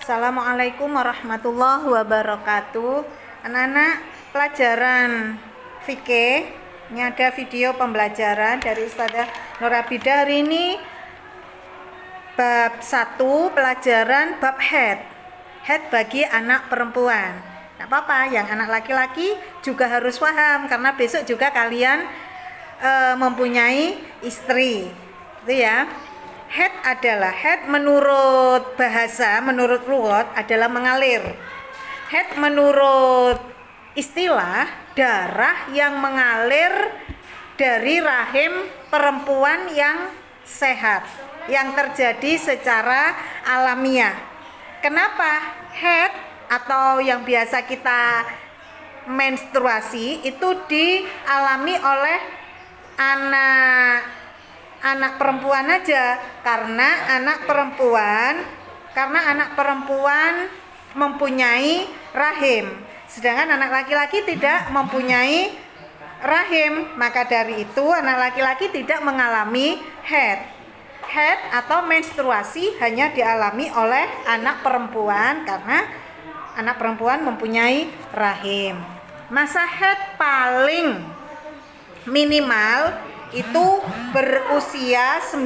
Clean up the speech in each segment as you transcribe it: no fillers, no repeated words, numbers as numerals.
Assalamualaikum warahmatullahi wabarakatuh. Anak-anak, pelajaran fikih, ini ada video pembelajaran dari Ustazah Nur Abidah. Hari ini bab 1, pelajaran bab haid. Haid bagi anak perempuan. Tidak apa-apa, yang anak laki-laki juga harus paham karena besok juga kalian mempunyai istri. Itu ya. Haid menurut bahasa, menurut lughat adalah mengalir. Haid menurut istilah darah yang mengalir dari rahim perempuan yang sehat, yang terjadi secara alamiah. Kenapa haid atau yang biasa kita menstruasi itu dialami oleh anak perempuan aja, karena anak perempuan mempunyai rahim, sedangkan anak laki-laki tidak mempunyai rahim. Maka dari itu anak laki-laki tidak mengalami haid. Haid atau menstruasi hanya dialami oleh anak perempuan karena anak perempuan mempunyai rahim. Masa haid paling minimal itu berusia 9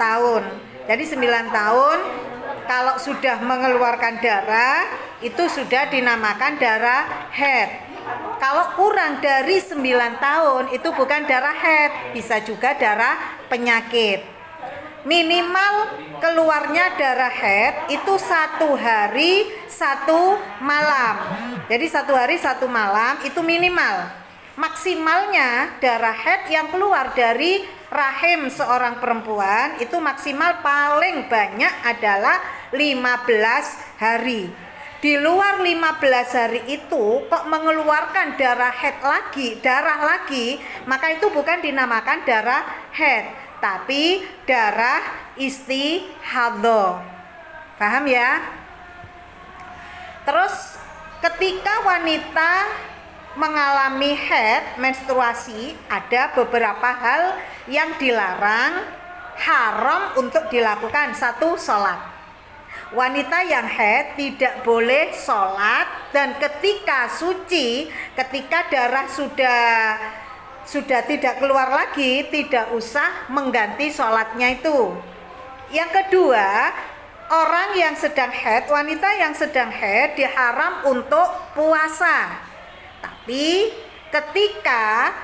tahun. Jadi 9 tahun kalau sudah mengeluarkan darah itu sudah dinamakan darah haid. Kalau kurang dari 9 tahun itu bukan darah haid, bisa juga darah penyakit. Minimal keluarnya darah haid itu 1 hari 1 malam. Jadi 1 hari 1 malam itu minimal. Maksimalnya darah haid yang keluar dari rahim seorang perempuan itu maksimal paling banyak adalah 15 hari. Di luar 15 hari itu kok mengeluarkan darah lagi, maka itu bukan dinamakan darah haid, tapi darah istihadhah. Paham ya? Terus ketika wanita mengalami haid, menstruasi, ada beberapa hal yang dilarang, haram untuk dilakukan. 1, sholat. Wanita yang haid tidak boleh sholat, dan ketika suci, ketika darah sudah tidak keluar lagi, tidak usah mengganti sholatnya itu. Yang kedua, orang yang sedang haid, wanita yang sedang haid diharam untuk puasa. Tapi ketika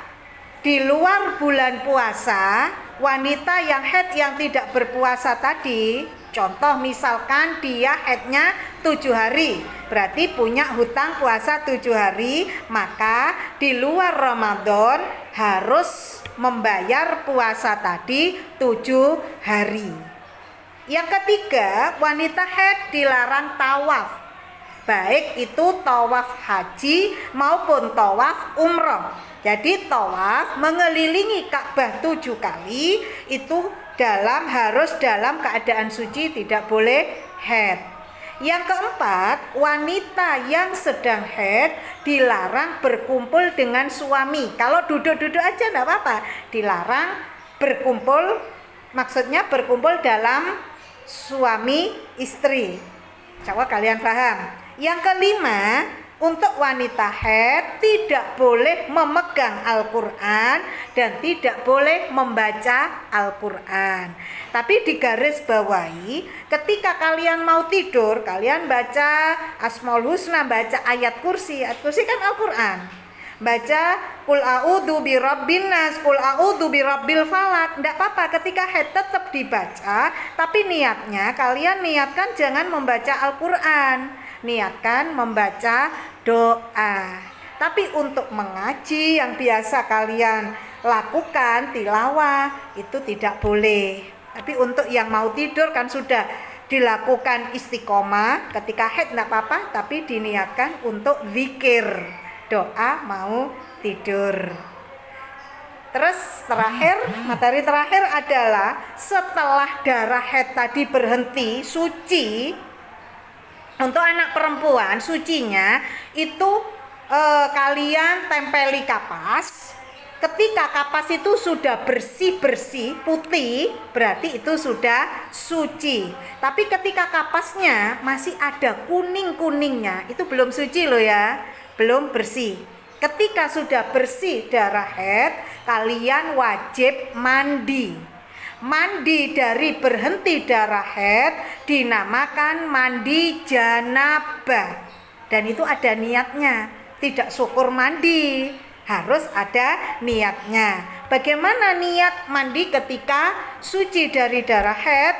di luar bulan puasa, wanita yang haid yang tidak berpuasa tadi, contoh misalkan dia haidnya 7 hari, berarti punya hutang puasa 7 hari, maka di luar Ramadan harus membayar puasa tadi 7 hari. Yang ketiga, wanita haid dilarang tawaf, baik itu tawaf haji maupun tawaf umroh. Jadi tawaf mengelilingi Ka'bah 7 kali itu harus dalam keadaan suci, tidak boleh haid. Yang keempat, wanita yang sedang haid dilarang berkumpul dengan suami. Kalau duduk-duduk aja enggak apa-apa, dilarang berkumpul, maksudnya berkumpul dalam suami istri. Coba kalian paham. Yang kelima, untuk wanita haid tidak boleh memegang Al-Quran dan tidak boleh membaca Al-Quran. Tapi digaris bawahi, ketika kalian mau tidur, kalian baca Asmaul Husna, baca ayat kursi. Ayat kursi kan Al-Quran. Baca Qul a'udzu birabbin nas, Qul a'udzu birabbil falaq. Enggak apa-apa, ketika haid tetap dibaca, tapi kalian niatkan jangan membaca Al-Quran, niatkan membaca doa. Tapi untuk mengaji yang biasa kalian lakukan, tilawah, itu tidak boleh. Tapi untuk yang mau tidur kan sudah dilakukan istiqomah, ketika haid enggak apa-apa, tapi diniatkan untuk zikir, doa mau tidur. Terus materi terakhir adalah setelah darah haid tadi berhenti suci, untuk anak perempuan sucinya itu kalian tempeli kapas, Ketika kapas itu sudah bersih-bersih, putih, berarti itu sudah suci. Tapi ketika kapasnya masih ada kuning-kuningnya, itu belum suci loh ya, belum bersih. Ketika sudah bersih darah haid, kalian wajib mandi. Mandi dari berhenti darah haid dinamakan mandi janabah. Dan itu ada niatnya, tidak syukur mandi, harus ada niatnya. Bagaimana niat mandi ketika suci dari darah haid?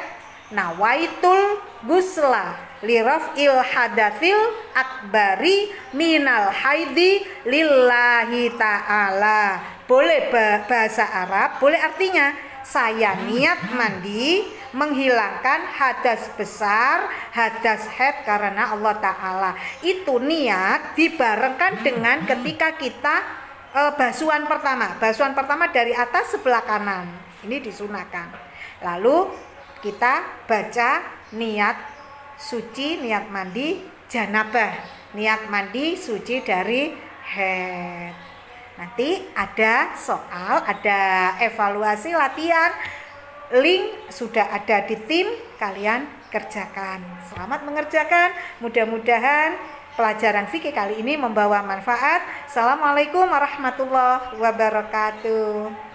Nawaitul gusla liraf'il hadatsil akbari minal haidi lillahi ta'ala. Boleh bahasa Arab, boleh artinya saya niat mandi menghilangkan hadas besar, hadas haid karena Allah Ta'ala. Itu niat dibarengkan dengan ketika kita basuhan pertama dari atas sebelah kanan. Ini disunahkan. Lalu kita baca niat suci, niat mandi janabah, niat mandi suci dari haid. Nanti ada soal, ada evaluasi latihan, link sudah ada di tim, kalian kerjakan. Selamat mengerjakan, mudah-mudahan pelajaran fikih kali ini membawa manfaat. Assalamualaikum warahmatullahi wabarakatuh.